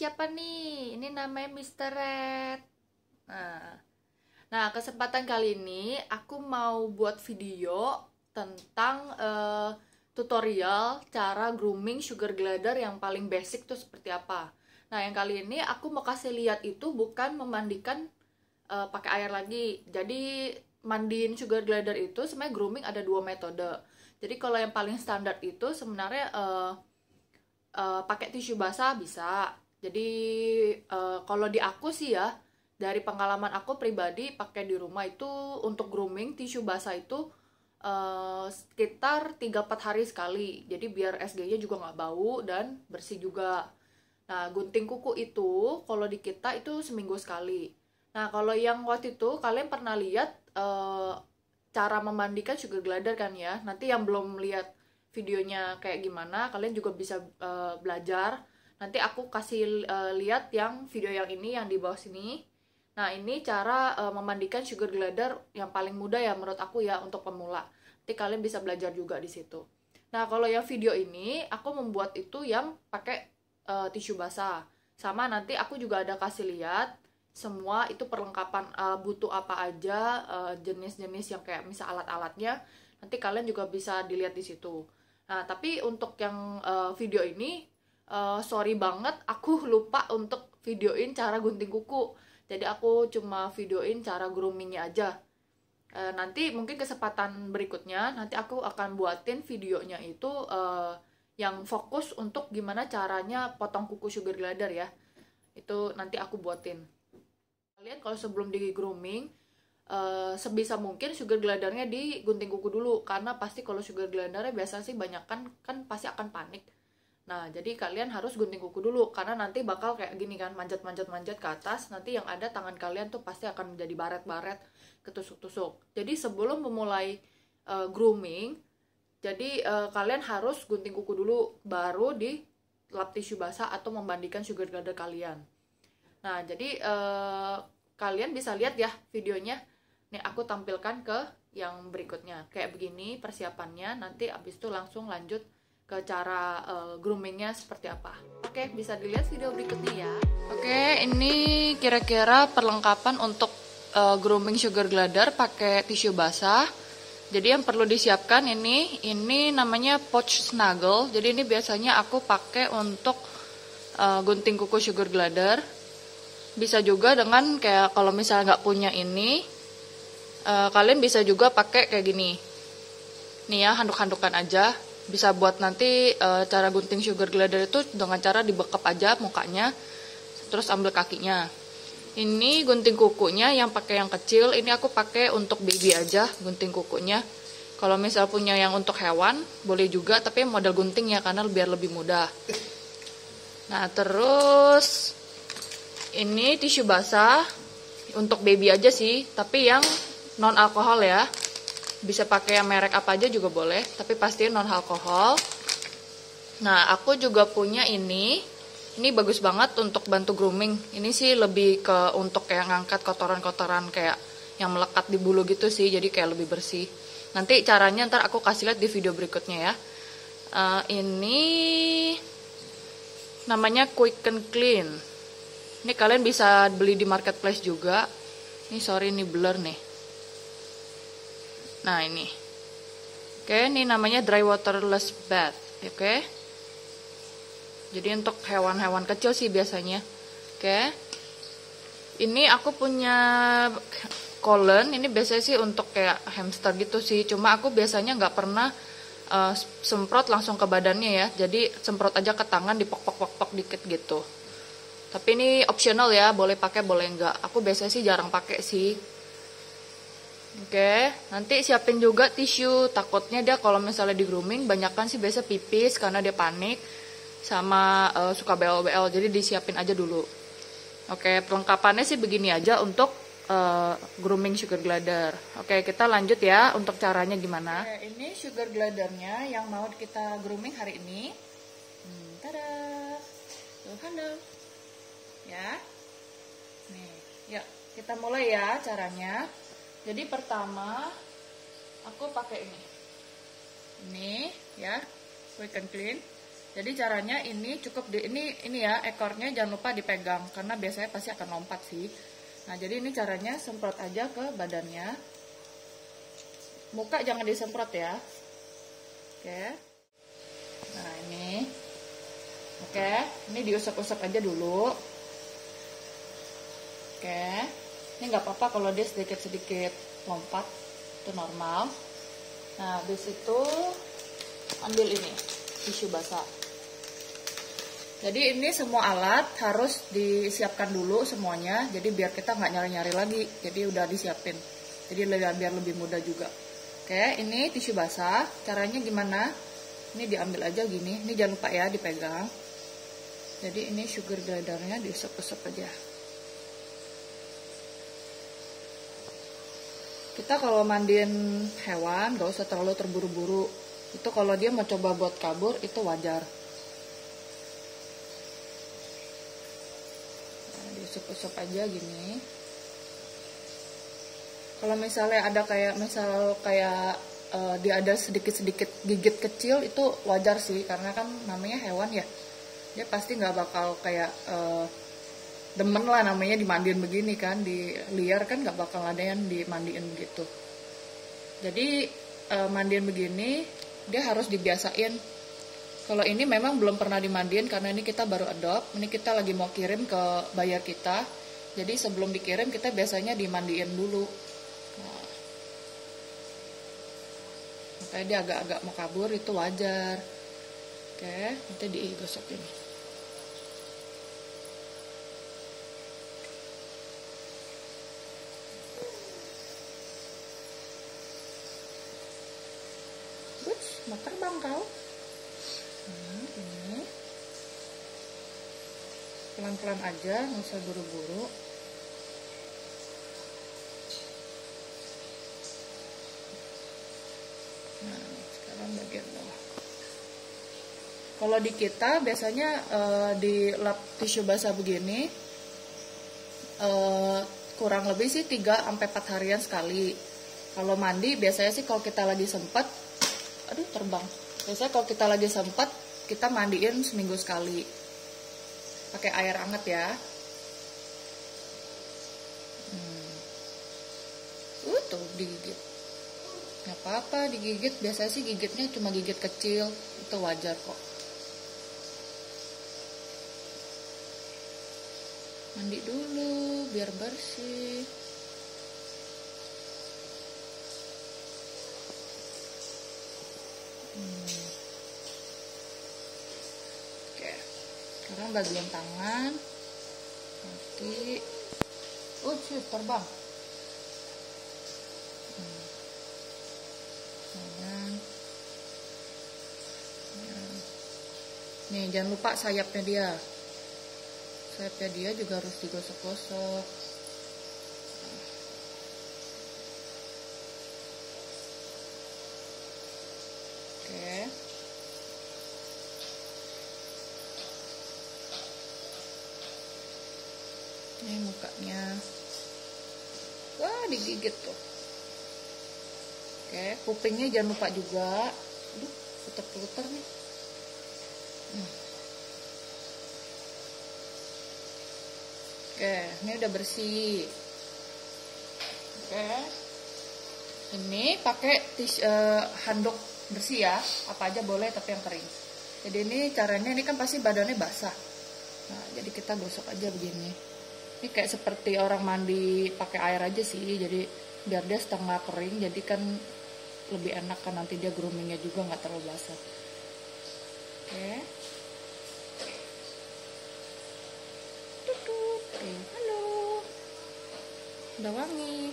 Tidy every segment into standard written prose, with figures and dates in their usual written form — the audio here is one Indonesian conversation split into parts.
siapa nih? Ini namanya Mr. Red. Nah, kesempatan kali ini aku mau buat video tentang tutorial cara grooming sugar glider yang paling basic tuh seperti apa. Nah, yang kali ini aku mau kasih lihat itu bukan memandikan pakai air lagi. Jadi mandiin sugar glider itu sebenarnya grooming ada dua metode. Jadi kalau yang paling standar itu sebenarnya pakai tisu basah bisa. Jadi kalau di aku sih ya, dari pengalaman aku pribadi pakai di rumah itu untuk grooming tisu basah itu sekitar 3-4 hari sekali. Jadi biar SG-nya juga nggak bau dan bersih juga. Nah, gunting kuku itu kalau di kita itu seminggu sekali. Nah, kalau yang waktu itu kalian pernah lihat cara memandikan sugar glider kan ya. Nanti yang belum lihat videonya kayak gimana, kalian juga bisa belajar. Nanti aku kasih lihat yang video yang ini yang di bawah sini. Nah, ini cara memandikan sugar glider yang paling mudah ya menurut aku ya untuk pemula. Nanti kalian bisa belajar juga di situ. Nah, kalau yang video ini aku membuat itu yang pakai tisu basah. Sama nanti aku juga ada kasih lihat semua itu perlengkapan butuh apa aja, jenis-jenis yang kayak misal alat-alatnya. Nanti kalian juga bisa dilihat di situ. Nah, tapi untuk yang video ini, sorry banget, aku lupa untuk videoin cara gunting kuku. Jadi aku cuma videoin cara groomingnya aja. Nanti mungkin kesempatan berikutnya, nanti aku akan buatin videonya itu yang fokus untuk gimana caranya potong kuku sugar glider ya. Itu nanti aku buatin. Kalian kalau sebelum di grooming, sebisa mungkin sugar glidernya digunting kuku dulu, karena pasti kalau sugar glidernya biasa sih banyak kan pasti akan panik. Nah, jadi kalian harus gunting kuku dulu karena nanti bakal kayak gini kan, manjat ke atas, nanti yang ada tangan kalian tuh pasti akan menjadi baret-baret, ketusuk-tusuk. Jadi sebelum memulai grooming, jadi kalian harus gunting kuku dulu baru di lap tisu basah atau memandikan sugar glider kalian. Nah, jadi kalian bisa lihat ya videonya. Nih aku tampilkan ke yang berikutnya. Kayak begini persiapannya. Nanti abis itu langsung lanjut ke cara groomingnya seperti apa. Oke, bisa dilihat video berikutnya ya. Oke, ini kira-kira perlengkapan untuk grooming sugar glider pakai tisu basah. Jadi yang perlu disiapkan ini namanya pouch snuggle. Jadi ini biasanya aku pakai untuk gunting kuku sugar glider. Bisa juga dengan kayak kalau misalnya nggak punya ini, kalian bisa juga pakai kayak gini. Nih ya, handuk-handukan aja. Bisa buat nanti cara gunting sugar glider itu dengan cara dibekap aja mukanya, terus ambil kakinya. Ini gunting kukunya yang pakai yang kecil. Ini aku pakai untuk baby aja gunting kukunya. Kalau misal punya yang untuk hewan, boleh juga, tapi model gunting ya karena biar lebih mudah. Nah, terus ini tisu basah untuk baby aja sih, tapi yang non alkohol ya. Bisa pakai yang merek apa aja juga boleh, tapi pastiin non alkohol. Nah, aku juga punya ini. Ini bagus banget untuk bantu grooming. Ini sih lebih ke untuk kayak ngangkat kotoran-kotoran kayak yang melekat di bulu gitu sih, jadi kayak lebih bersih. Nanti caranya ntar aku kasih lihat di video berikutnya ya. Ini namanya Quick and Clean. Ini kalian bisa beli di marketplace juga. Ini sorry, ini blur nih. Nah, ini. Oke, ini namanya dry waterless bath. Oke. Jadi untuk hewan-hewan kecil sih biasanya. Oke. Ini aku punya Colon. Ini biasanya sih untuk kayak hamster gitu sih. Cuma aku biasanya nggak pernah semprot langsung ke badannya ya. Jadi semprot aja ke tangan, dipok-pok-pok dikit gitu. Tapi ini optional ya, boleh pakai boleh enggak. Aku biasanya sih jarang pakai sih. Oke, nanti siapin juga tisu. Takutnya dia kalau misalnya di grooming, banyakan sih biasa pipis karena dia panik sama suka beol-beol. Jadi disiapin aja dulu. Oke, perlengkapannya sih begini aja untuk grooming sugar glider. Oke, kita lanjut ya untuk caranya gimana. Oke, ini sugar glidernya yang mau kita grooming hari ini. Tada, tuh halo. Ya, nih, yuk kita mulai ya caranya. Jadi pertama aku pakai ini ya, Quick and Clean. Jadi caranya ini cukup ini ya, ekornya jangan lupa dipegang karena biasanya pasti akan lompat sih. Nah, jadi ini caranya semprot aja ke badannya. Muka jangan disemprot ya. Oke. Nah, ini. Oke, ini diusap-usap aja dulu. Oke. Ini nggak apa-apa kalau dia sedikit-sedikit lompat, itu normal. Nah, habis itu ambil ini, tisu basah. Jadi ini semua alat harus disiapkan dulu semuanya, jadi biar kita nggak nyari-nyari lagi, jadi udah disiapin, jadi biar lebih mudah juga. Oke, ini tisu basah, caranya gimana? Ini diambil aja gini, ini jangan lupa ya dipegang. Jadi ini sugar glidernya diusap-usap aja. Kita kalau mandiin hewan gak usah terlalu terburu-buru, itu kalau dia mau coba buat kabur itu wajar. Usap-usap aja gini. Kalau misalnya ada kayak dia ada sedikit-sedikit gigit kecil, itu wajar sih karena kan namanya hewan ya, dia pasti nggak bakal kayak demen lah namanya dimandiin begini kan, di liar kan nggak bakal ada yang dimandiin begitu. Jadi mandiin begini dia harus dibiasain. Kalau ini memang belum pernah dimandiin karena ini kita baru adopt, ini kita lagi mau kirim ke buyer kita. Jadi sebelum dikirim kita biasanya dimandiin dulu. Nah, makanya dia agak-agak mau kabur itu wajar. Oke, nanti digosok ini. Ups, mau terbang kau. Ini pelan-pelan aja, nggak usah buru-buru. Nah, sekarang bagian bawah. Kalau di kita biasanya di lap tisu basah begini kurang lebih sih 3-4 harian sekali. Kalau mandi biasanya sih kalau kita lagi sempat, aduh terbang. Biasanya kalau kita lagi sempat, kita mandiin seminggu sekali. Pakai air hangat ya. Tuh digigit. Nggak apa-apa digigit, biasanya sih gigitnya cuma gigit kecil, itu wajar kok. Mandi dulu biar bersih. Sekarang bagian tangan, kaki, terbang. Nih jangan lupa sayapnya dia. Sayapnya dia juga harus digosok-gosok. Oke. Ini mukanya. Wah, digigit tuh. Oke, kupingnya jangan lupa juga. Aduh, puter-puter nih. Oke, ini udah bersih. Oke. Ini pakai handuk bersih ya. Apa aja boleh tapi yang kering. Jadi ini caranya, ini kan pasti badannya basah. Nah, jadi kita gosok aja begini. Ini kayak seperti orang mandi pakai air aja sih, jadi biar dia setengah kering, jadi kan lebih enak kan nanti dia groomingnya juga nggak terlalu basah. Oke. Tutut. Halo. Udah wangi.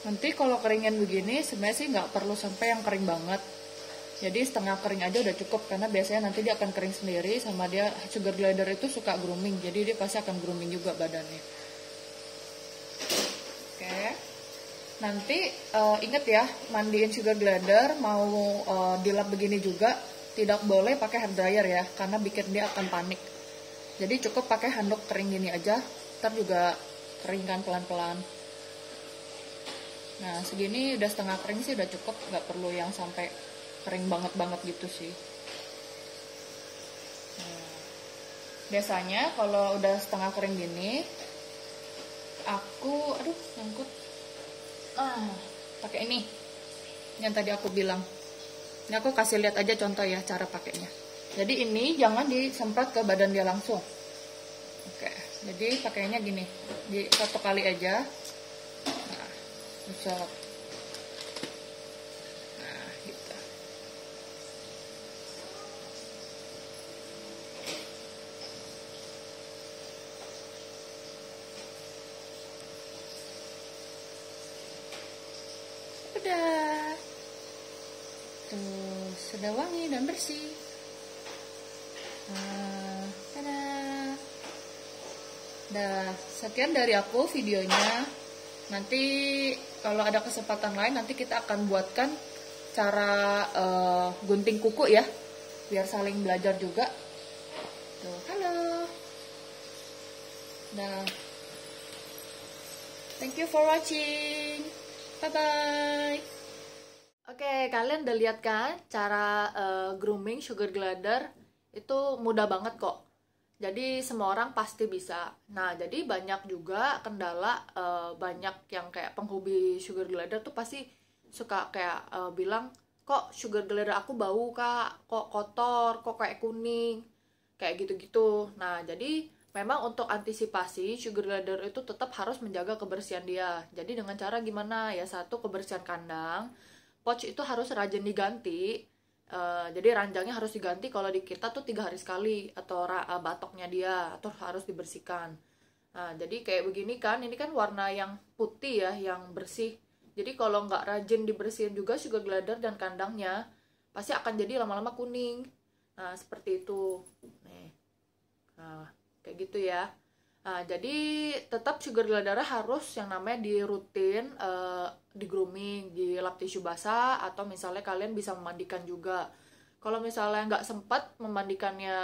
Nanti kalau keringan begini sebenarnya sih nggak perlu sampai yang kering banget. Jadi setengah kering aja udah cukup, karena biasanya nanti dia akan kering sendiri, sama dia sugar glider itu suka grooming, jadi dia pasti akan grooming juga badannya. Oke. Nanti inget ya, mandiin sugar glider mau dilap begini juga tidak boleh pakai hair dryer ya, karena bikin dia akan panik. Jadi cukup pakai handuk kering gini aja, ntar juga kering kan pelan-pelan. Nah, segini udah setengah kering sih udah cukup, nggak perlu yang sampai kering banget gitu sih. Nah, biasanya kalau udah setengah kering gini, aku nyangkut. Pakai ini yang tadi aku bilang. Ini aku kasih lihat aja contoh ya cara pakainya. Jadi ini jangan disemprot ke badan dia langsung. Oke, jadi pakainya gini, di satu kali aja. Nah, usap. Nah, gitu. Udah. Tuh, sudah wangi dan bersih. Nah, dadah. Dah, sekian dari aku videonya. Nanti kalau ada kesempatan lain nanti kita akan buatkan cara gunting kuku ya, biar saling belajar juga. Tuh, halo. Dah. Thank you for watching. Bye bye. Oke, kalian udah lihat kan cara grooming sugar glider itu mudah banget kok. Jadi semua orang pasti bisa. Nah, jadi banyak juga kendala, banyak yang kayak penghobi sugar glider tuh pasti suka kayak bilang, kok sugar glider aku bau kak, kok kotor, kok kayak kuning, kayak gitu-gitu. Nah, jadi memang untuk antisipasi sugar glider itu tetap harus menjaga kebersihan dia. Jadi dengan cara gimana? Ya satu, kebersihan kandang. Pouch itu harus rajin diganti. Jadi ranjangnya harus diganti kalau di kita tuh 3 hari sekali, atau batoknya dia atau harus dibersihkan. Nah, jadi kayak begini kan, ini kan warna yang putih ya, yang bersih. Jadi kalau nggak rajin dibersihin juga sugar glider dan kandangnya, pasti akan jadi lama-lama kuning. Nah, seperti itu. Nih. Nah, kayak gitu ya. Nah, jadi tetap sugar glider harus yang namanya di rutin, di grooming, di lap tisu basah, atau misalnya kalian bisa memandikan juga. Kalau misalnya nggak sempat memandikannya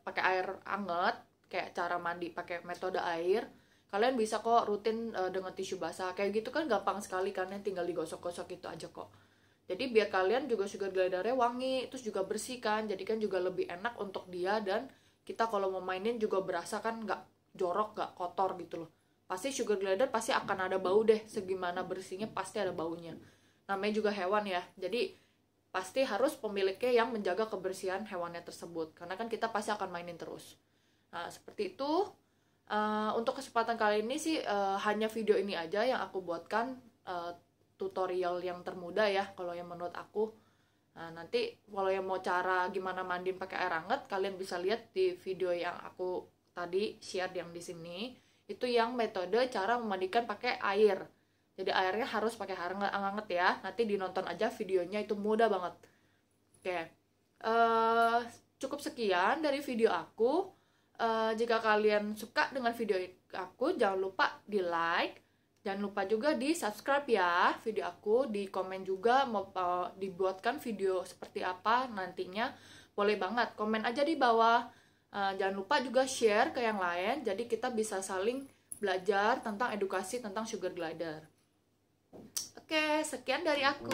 pakai air hangat, kayak cara mandi pakai metode air, kalian bisa kok rutin dengan tisu basah. Kayak gitu kan gampang sekali kan, tinggal digosok-gosok gitu aja kok. Jadi biar kalian juga sugar glidernya wangi, terus juga bersih kan, jadi kan juga lebih enak untuk dia, dan kita kalau mau mainin juga berasa kan nggak jorok, gak kotor gitu loh. Pasti sugar glider pasti akan ada bau deh, segimana bersihnya pasti ada baunya. Namanya juga hewan ya, jadi pasti harus pemiliknya yang menjaga kebersihan hewannya tersebut, karena kan kita pasti akan mainin terus. Nah, seperti itu. Untuk kesempatan kali ini sih hanya video ini aja yang aku buatkan, tutorial yang termudah ya kalau yang menurut aku. Nah, nanti kalau yang mau cara gimana mandiin pakai air hangat, kalian bisa lihat di video yang aku tadi share yang di sini. Itu yang metode cara memandikan pakai air. Jadi airnya harus pakai air hangat ya. Nanti dinonton aja videonya, itu mudah banget. Oke. Cukup sekian dari video aku. Jika kalian suka dengan video aku, jangan lupa di like. Jangan lupa juga di subscribe ya video aku. Di komen juga mau dibuatkan video seperti apa nantinya. Boleh banget, komen aja di bawah. Jangan lupa juga share ke yang lain, jadi kita bisa saling belajar tentang edukasi tentang sugar glider. Oke, sekian dari aku.